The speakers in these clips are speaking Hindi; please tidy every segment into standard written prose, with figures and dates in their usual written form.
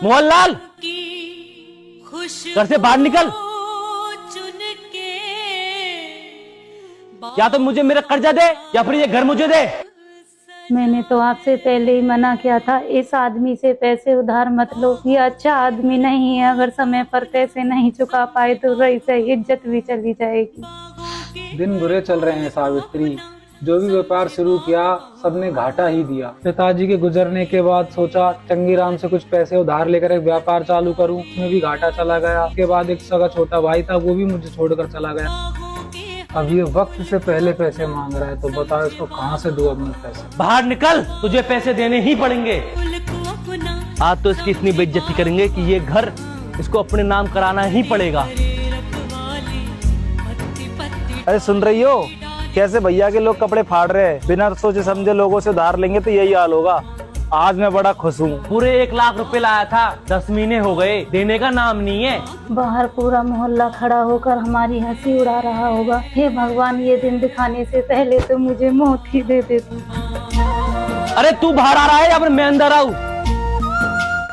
मोहनलाल, घर से बाहर निकल। या तो मुझे मेरा कर्जा दे या फिर ये घर मुझे दे। मैंने तो आपसे पहले ही मना किया था, इस आदमी से पैसे उधार मत लो, ये अच्छा आदमी नहीं है। अगर समय पर पैसे नहीं चुका पाए तो रही सही इज्जत भी चली जाएगी। दिन बुरे चल रहे हैं सावित्री, जो भी व्यापार शुरू किया सबने घाटा ही दिया। पिताजी के गुजरने के बाद सोचा चंगीराम से कुछ पैसे उधार लेकर एक व्यापार चालू करूं, उसमें भी घाटा चला गया। उसके बाद एक सगा छोटा भाई था, वो भी मुझे छोड़कर चला गया। अब ये वक्त से पहले पैसे मांग रहा है, तो बताओ इसको कहाँ से दूं अपने पैसे। बाहर निकल, तुझे पैसे देने ही पड़ेंगे। आज तो इसकी इतनी बेइज्जती करेंगे कि ये घर इसको अपने नाम कराना ही पड़ेगा। अरे सुन रही हो कैसे भैया के लोग कपड़े फाड़ रहे हैं? बिना सोचे समझे लोगों से उधार लेंगे तो यही हाल होगा। आज मैं बड़ा खुश हूँ। पूरे 1 लाख रुपए लाया था, 10 महीने हो गए, देने का नाम नहीं है। बाहर पूरा मोहल्ला खड़ा होकर हमारी हंसी उड़ा रहा होगा। हे भगवान, ये दिन दिखाने से पहले तो मुझे मौत ही दे दे तू। अरे तू बाहर आ रहा है या फिर मैं अंदर आऊँ?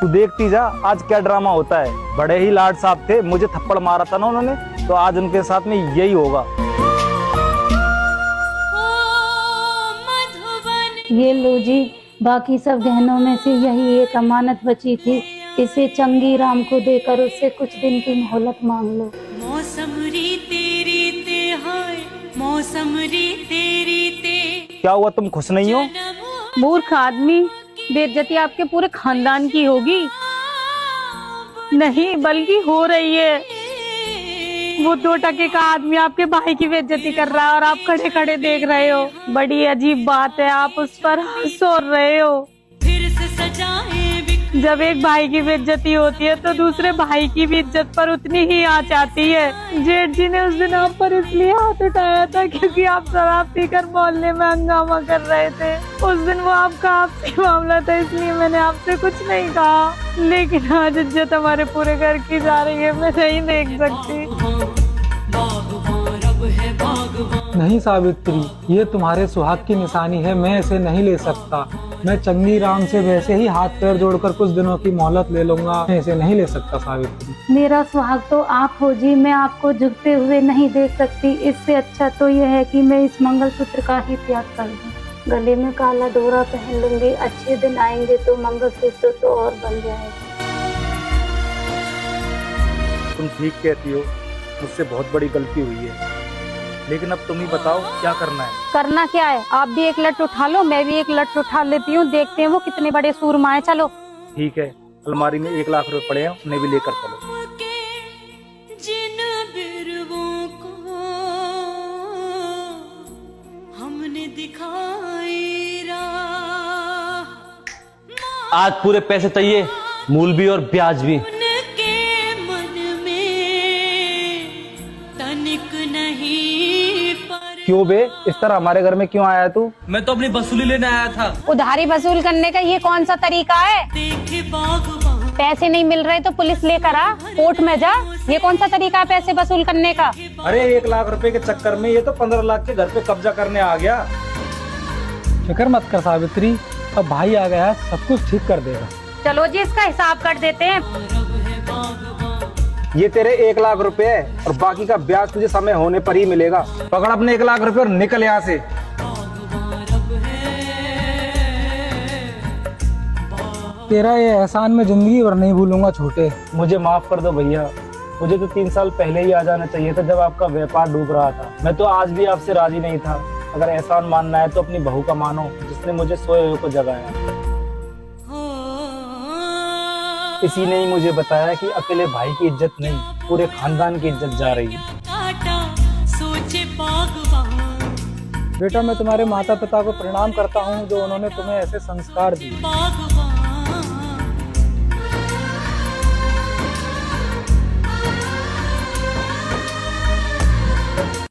तू देखती जा आज क्या ड्रामा होता है। बड़े ही लाड साहब थे, मुझे थप्पड़ मारा था ना उन्होंने, तो आज उनके साथ में यही होगा। ये लो जी, बाकी सब गहनों में से यही एक अमानत बची थी, इसे चंगी राम को देकर उससे कुछ दिन की मोहलत मांग लो। मौसम री तेरी ते हाय, मौसम री तेरी ते। क्या हुआ, तुम खुश नहीं हो? मूर्ख आदमी, बेइज्जती आपके पूरे खानदान की होगी। नहीं बल्कि हो रही है। वो 2 टके का आदमी आपके भाई की बेइज्जती कर रहा है और आप खड़े खड़े देख रहे हो। बड़ी अजीब बात है, आप उस पर हंस रहे हो। फिर से सजाए जब एक भाई की बेइज्जती होती है तो दूसरे भाई की भी इज्जत पर उतनी ही आंच आती है। जेठ जी ने उस दिन आप पर इसलिए हाथ उठाया था क्योंकि आप शराब पीकर मोहल्ले में हंगामा कर रहे थे। उस दिन वो आपका आपसी मामला था, इसलिए मैंने आपसे कुछ नहीं कहा। लेकिन आज इज्जत हमारे पूरे घर की जा रही है, मैं नहीं देख सकती। नहीं सावित्री, ये तुम्हारे सुहाग की निशानी है, मैं इसे नहीं ले सकता। मैं चंगी राम से वैसे ही हाथ पैर जोड़कर कुछ दिनों की मोहलत ले लूंगा, मैं इसे नहीं ले सकता सावित्री। मेरा सुहाग तो आप हो जी, मैं आपको झुकते हुए नहीं देख सकती। इससे अच्छा तो यह है कि मैं इस मंगलसूत्र का ही त्याग कर दूं। गले में काला डोरा पहन लूंगी, अच्छे दिन आएंगे तो मंगलसूत्र तो और बन जाएगा। तुम ठीक कहती हो, मुझसे बहुत बड़ी गलती हुई है, लेकिन अब तुम ही बताओ क्या करना है। करना क्या है, आप भी एक लट उठा लो, मैं भी एक लट उठा लेती हूँ, देखते हैं वो कितने बड़े सूरमा है। चलो ठीक है, अलमारी में 1 लाख रुपए पड़े हैं, उन्हें भी लेकर चलो। जिन बिरवों को हमने दिखाई राह, आज पूरे पैसे चाहिए, मूल भी और ब्याज भी। उनके मन में तनिक नहीं पर। क्यों बे, इस तरह हमारे घर में क्यों आया तू? मैं तो अपनी वसूली लेने आया था। उधारी वसूल करने का ये कौन सा तरीका है? देखे बागवान पैसे नहीं मिल रहे तो पुलिस लेकर आ, कोर्ट में जा। ये कौन सा तरीका है पैसे वसूल करने का? अरे 1 लाख रुपए के चक्कर में ये तो 15 लाख के घर पे कब्जा करने आ गया। फिक्र मत कर सावित्री, अब भाई आ गया है, सब कुछ ठीक कर देगा। चलो जी, इसका हिसाब कर देते हैं। ये तेरे 1 लाख रुपए है और बाकी का ब्याज तुझे समय होने पर ही मिलेगा। पकड़ अपने 1 लाख रुपए और निकल यहाँ से। तेरा ये एहसान मैं जिंदगी भर नहीं भूलूंगा छोटे। मुझे माफ कर दो भैया, मुझे तो 3 साल पहले ही आ जाना चाहिए था जब आपका व्यापार डूब रहा था। मैं तो आज भी आपसे राजी नहीं था। अगर एहसान मानना है तो अपनी बहू का मानो, जिसने मुझे सोए हुए को जगाया। किसी ने ही मुझे बताया कि अकेले भाई की इज्जत नहीं, पूरे खानदान की इज्जत जा रही है। सोचे बागवान बेटा, मैं तुम्हारे माता पिता को प्रणाम करता हूँ जो उन्होंने तुम्हें ऐसे संस्कार दिए। बागवान